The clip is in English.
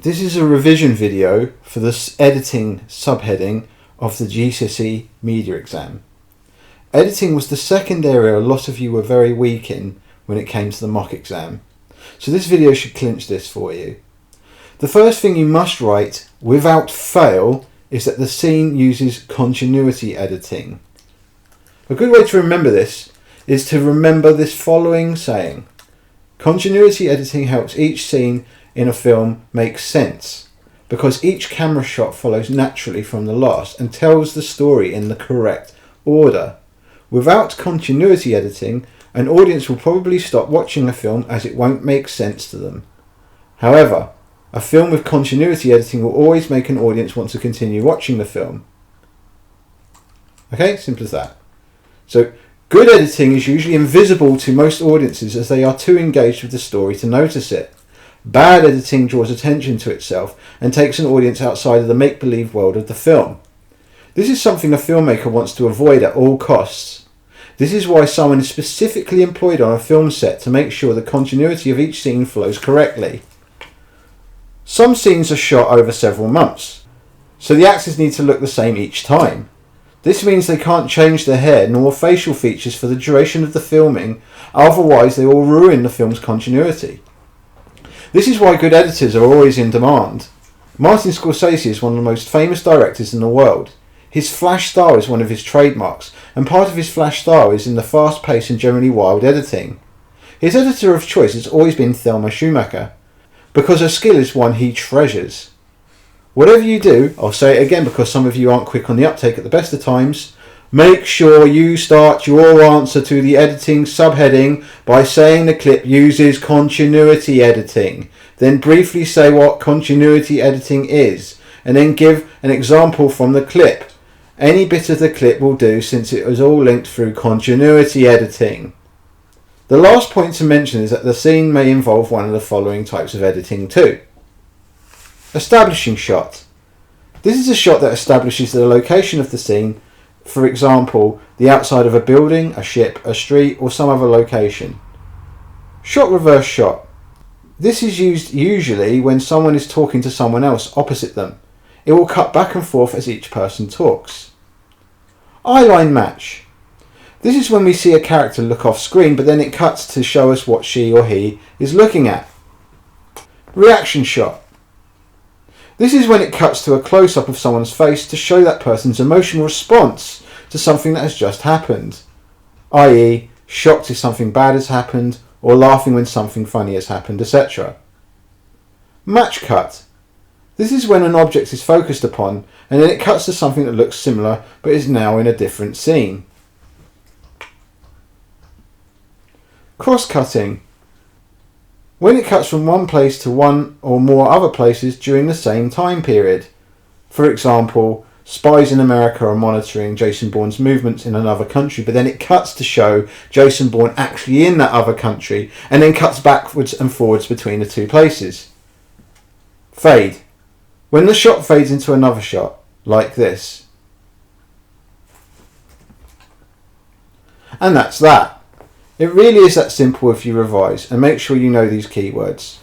This is a revision video for the editing subheading of the GCSE media exam. Editing was the second area a lot of you were very weak in when it came to the mock exam. So this video should clinch this for you. The first thing you must write without fail is that the scene uses continuity editing. A good way to remember this is to remember this following saying. Continuity editing helps each scene in a film make sense because each camera shot follows naturally from the last and tells the story in the correct order. Without continuity editing, an audience will probably stop watching a film as it won't make sense to them. However, a film with continuity editing will always make an audience want to continue watching the film. Okay, simple as that. So, good editing is usually invisible to most audiences as they are too engaged with the story to notice it. Bad editing draws attention to itself and takes an audience outside of the make-believe world of the film. This is something a filmmaker wants to avoid at all costs. This is why someone is specifically employed on a film set to make sure the continuity of each scene flows correctly. Some scenes are shot over several months, so the actors need to look the same each time. This means they can't change their hair nor facial features for the duration of the filming, otherwise they will ruin the film's continuity. This is why good editors are always in demand. Martin Scorsese is one of the most famous directors in the world. His flash style is one of his trademarks, and part of his flash style is in the fast-paced and generally wild editing. His editor of choice has always been Thelma Schumacher, because her skill is one he treasures. Whatever you do, I'll say it again because some of you aren't quick on the uptake at the best of times, make sure you start your answer to the editing subheading by saying the clip uses continuity editing. Then briefly say what continuity editing is, and then give an example from the clip. Any bit of the clip will do since it was all linked through continuity editing. The last point to mention is that the scene may involve one of the following types of editing too. Establishing shot. This is a shot that establishes the location of the scene. For example, the outside of a building, a ship, a street, or some other location. Shot reverse shot. This is used usually when someone is talking to someone else opposite them. It will cut back and forth as each person talks. Eyeline match. This is when we see a character look off screen, but then it cuts to show us what she or he is looking at. Reaction shot. This is when it cuts to a close-up of someone's face to show that person's emotional response to something that has just happened, i.e. shocked if something bad has happened, or laughing when something funny has happened, etc. Match cut. This is when an object is focused upon, and then it cuts to something that looks similar, but is now in a different scene. Cross-cutting. When it cuts from one place to one or more other places during the same time period. For example, spies in America are monitoring Jason Bourne's movements in another country, but then it cuts to show Jason Bourne actually in that other country, and then cuts backwards and forwards between the two places. Fade. When the shot fades into another shot, like this. And that's that. It really is that simple if you revise, and make sure you know these keywords.